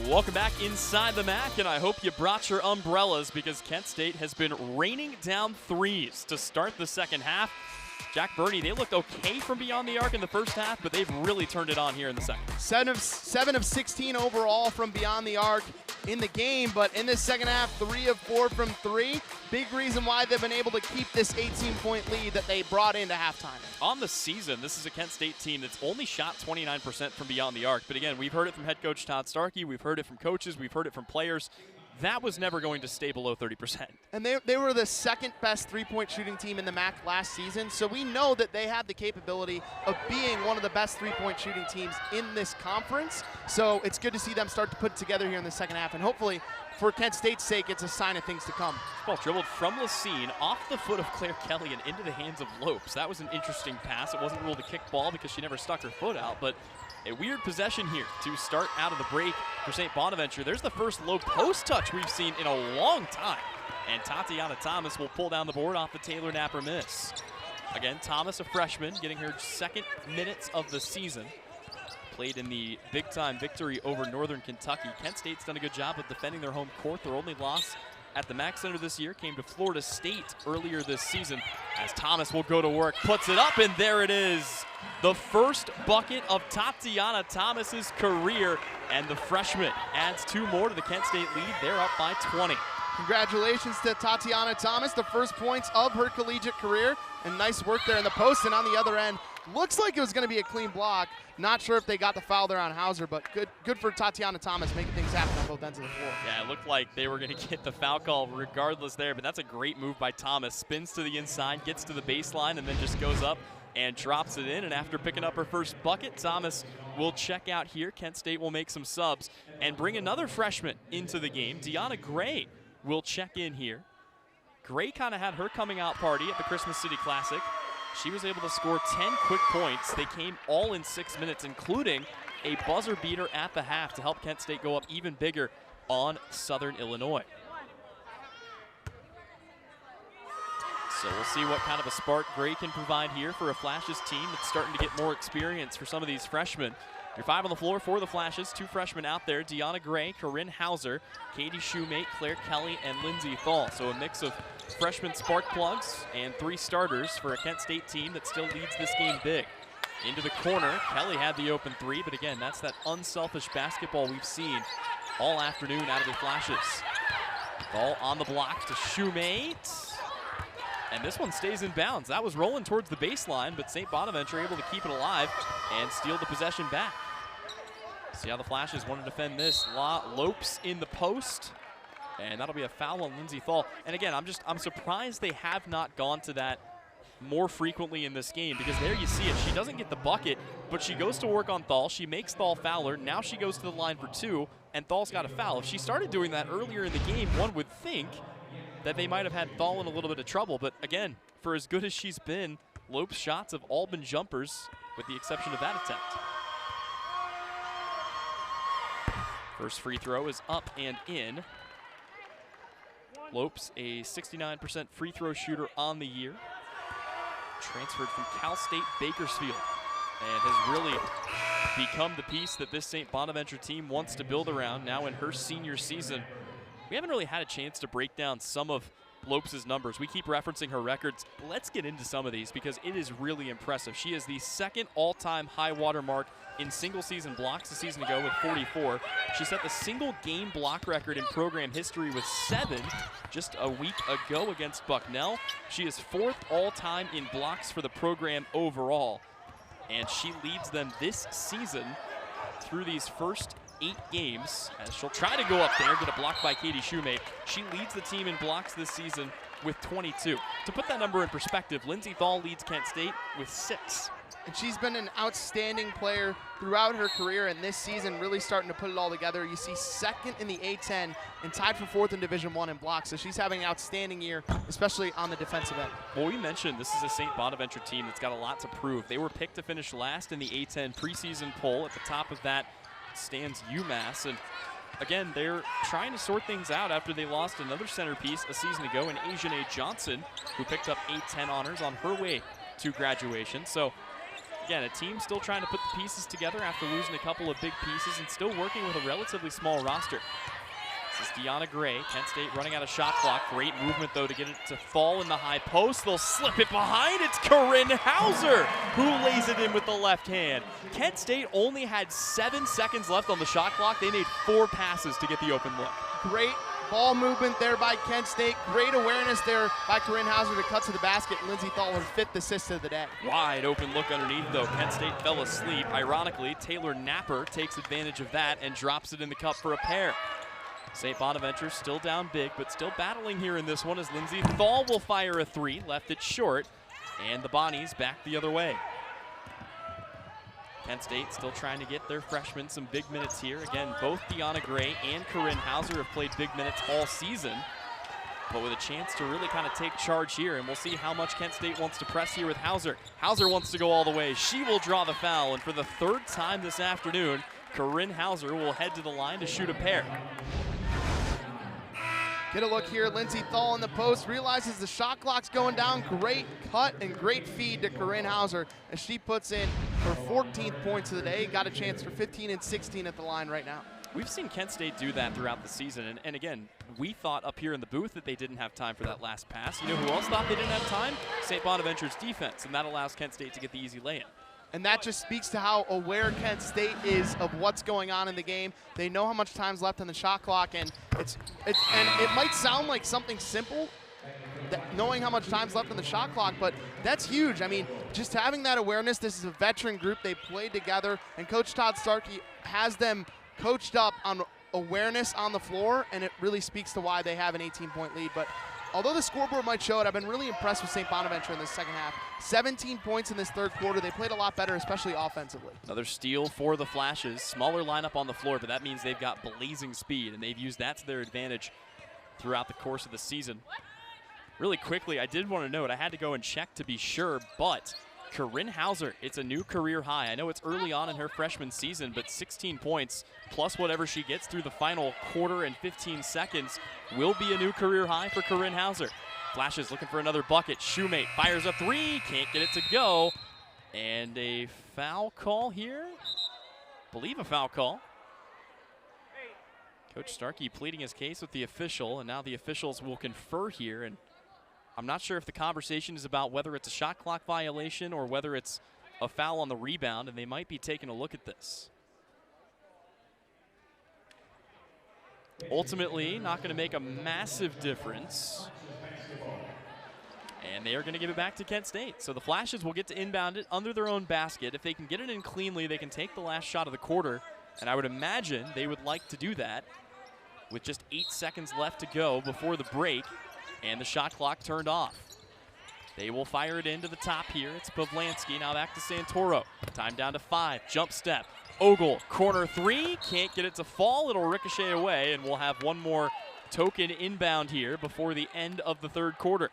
Welcome back inside the MAC, and I hope you brought your umbrellas because Kent State has been raining down threes to start the second half. Jack Berney, they looked okay from beyond the arc in the first half, but they've really turned it on here in the second. 7 of 16 overall from beyond the arc in the game, but in this second half, 3 of 4 from 3. Big reason why they've been able to keep this 18-point lead that they brought into halftime. On the season, this is a Kent State team that's only shot 29% from beyond the arc. But again, we've heard it from head coach Todd Starkey, we've heard it from coaches, we've heard it from players. That was never going to stay below 30%. And they were the second best three-point shooting team in the MAC last season, so we know that they have the capability of being one of the best three-point shooting teams in this conference. So it's good to see them start to put it together here in the second half, and hopefully, for Kent State's sake, it's a sign of things to come. Ball dribbled from Lacine off the foot of Claire Kelly and into the hands of Lopes. That was an interesting pass. It wasn't ruled a kick ball because she never stuck her foot out, but a weird possession here to start out of the break for St. Bonaventure. There's the first low post touch we've seen in a long time. And Tatiana Thomas will pull down the board off the Taylor Napper miss. Again, Thomas, a freshman, getting her second minutes of the season. Played in the big-time victory over Northern Kentucky. Kent State's done a good job of defending their home court. Their only loss at the MAC Center this year came to Florida State earlier this season, as Thomas will go to work, puts it up, and there it is. The first bucket of Tatiana Thomas's career, and the freshman adds 2 more to the Kent State lead. They're up by 20. Congratulations to Tatiana Thomas, the first points of her collegiate career, and nice work there in the post. And on the other end, looks like it was going to be a clean block. Not sure if they got the foul there on Hauser, but good for Tatiana Thomas making things happen on both ends of the floor. Yeah, it looked like they were going to get the foul call regardless there, but that's a great move by Thomas. Spins to the inside, gets to the baseline, and then just goes up and drops it in. And after picking up her first bucket, Thomas will check out here. Kent State will make some subs and bring another freshman into the game. Deanna Gray will check in here. Gray kind of had her coming out party at the Christmas City Classic. She was able to score 10 quick points. They came all in 6 minutes, including a buzzer beater at the half to help Kent State go up even bigger on Southern Illinois. So we'll see what kind of a spark Gray can provide here for a Flashes team that's starting to get more experience for some of these freshmen. Your 5 on the floor for the Flashes. 2 freshmen out there, Deanna Gray, Corinne Hauser, Katie Shoemate, Claire Kelly, and Lindsay Thal. So a mix of freshman spark plugs and 3 starters for a Kent State team that still leads this game big. Into the corner, Kelly had the open 3, but again, that's that unselfish basketball we've seen all afternoon out of the Flashes. Ball on the block to Shoemate. And this one stays in bounds. That was rolling towards the baseline, but St. Bonaventure able to keep it alive and steal the possession back. See how the Flashes want to defend this. Lopes in the post, and that'll be a foul on Lindsay Thal. And again, I'm surprised they have not gone to that more frequently in this game, because there you see it. She doesn't get the bucket, but she goes to work on Thal. She makes Thal foul her. Now she goes to the line for 2, and Thal's got a foul. If she started doing that earlier in the game, one would think that they might have had Thal in a little bit of trouble. But again, for as good as she's been, Lopes' shots have all been jumpers, with the exception of that attempt. First free throw is up and in. Lopes, a 69% free throw shooter on the year. Transferred from Cal State Bakersfield and has really become the piece that this St. Bonaventure team wants to build around now in her senior season. We haven't really had a chance to break down some of Lopes' numbers. We keep referencing her records. Let's get into some of these because it is really impressive. She is the second all-time high water mark in single-season blocks a season ago with 44. She set the single-game block record in program history with 7 just a week ago against Bucknell. She is 4th all-time in blocks for the program overall, and she leads them this season through these first 8 games, as she'll try to go up there, get a block by Katie Shoemate. She leads the team in blocks this season with 22. To put that number in perspective, Lindsay Thal leads Kent State with 6. And she's been an outstanding player throughout her career, and this season really starting to put it all together. You see 2nd in the A-10 and tied for 4th in Division I in blocks, so she's having an outstanding year, especially on the defensive end. Well, we mentioned this is a St. Bonaventure team that's got a lot to prove. They were picked to finish last in the A-10 preseason poll. At the top of that stands UMass, and again, they're trying to sort things out after they lost another centerpiece a season ago in Asian A. Johnson, who picked up A-10 honors on her way to graduation. So Again, a team still trying to put the pieces together after losing a couple of big pieces and still working with a relatively small roster. This is Deanna Gray. Kent State running out of shot clock. Great movement, though, to get it to fall in the high post. They'll slip it behind. It's Corinne Hauser who lays it in with the left hand. Kent State only had 7 seconds left on the shot clock. They made 4 passes to get the open look. Great ball movement there by Kent State. Great awareness there by Corinne Hauser to cut to the basket. Lindsay Thal, her 5th assist of the day. Wide open look underneath, though. Kent State fell asleep. Ironically, Taylor Napper takes advantage of that and drops it in the cup for a pair. St. Bonaventure still down big, but still battling here in this one as Lindsay Thal will fire a 3, left it short, and the Bonnies back the other way. Kent State still trying to get their freshmen some big minutes here. Again, both Deanna Gray and Corinne Hauser have played big minutes all season, but with a chance to really kind of take charge here, and we'll see how much Kent State wants to press here with Hauser. Hauser wants to go all the way. She will draw the foul, and for the 3rd time this afternoon, Corinne Hauser will head to the line to shoot a pair. Get a look here, Lindsay Thal in the post, realizes the shot clock's going down. Great cut and great feed to Corinne Hauser as she puts in her 14th points of the day. Got a chance for 15 and 16 at the line right now. We've seen Kent State do that throughout the season, and again, we thought up here in the booth that they didn't have time for that last pass. You know who else thought they didn't have time? St. Bonaventure's defense, and that allows Kent State to get the easy lay-in. And that just speaks to how aware Kent State is of what's going on in the game. They know how much time's left on the shot clock, and it might sound like something simple, knowing how much time's left on the shot clock, but that's huge. I mean, just having that awareness. This is a veteran group. They played together, and Coach Todd Starkey has them coached up on awareness on the floor, and it really speaks to why they have an 18-point lead. But although the scoreboard might show it, I've been really impressed with St. Bonaventure in this second half. 17 points in this 3rd quarter. They played a lot better, especially offensively. Another steal for the Flashes. Smaller lineup on the floor, but that means they've got blazing speed, and they've used that to their advantage throughout the course of the season. Really quickly, I did want to note, I had to go and check to be sure, but Corinne Hauser, it's a new career high. I know it's early on in her freshman season, but 16 points plus whatever she gets through the final quarter and 15 seconds will be a new career high for Corinne Hauser. Flashes looking for another bucket. Shoemate fires a 3, can't get it to go. And a foul call here. Believe a foul call. Coach Starkey pleading his case with the official, and now the officials will confer here. And I'm not sure if the conversation is about whether it's a shot clock violation or whether it's a foul on the rebound, and they might be taking a look at this. Ultimately, not going to make a massive difference. And they are going to give it back to Kent State. So the Flashes will get to inbound it under their own basket. If they can get it in cleanly, they can take the last shot of the quarter. And I would imagine they would like to do that with just 8 seconds left to go before the break. And the shot clock turned off. They will fire it into the top here. It's Pavlansky, now back to Santoro. Time down to 5, jump step. Ogle, corner 3, can't get it to fall. It'll ricochet away, and we'll have one more token inbound here before the end of the 3rd quarter.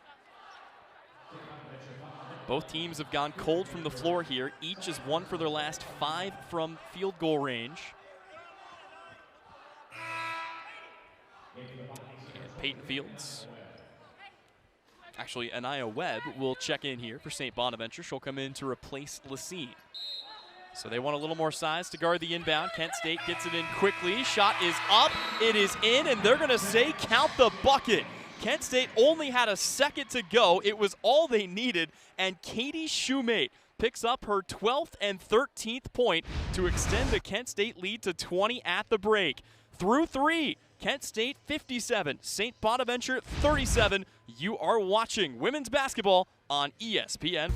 Both teams have gone cold from the floor here. Each has won for their last 5 from field goal range. And Peyton Fields. Actually, Anaya Webb will check in here for St. Bonaventure. She'll come in to replace Lacine. So they want a little more size to guard the inbound. Kent State gets it in quickly. Shot is up. It is in, and they're going to say count the bucket. Kent State only had a second to go. It was all they needed, and Katie Shoemate picks up her 12th and 13th point to extend the Kent State lead to 20 at the break. Through 3, Kent State 57, St. Bonaventure 37. You are watching women's basketball on ESPN+.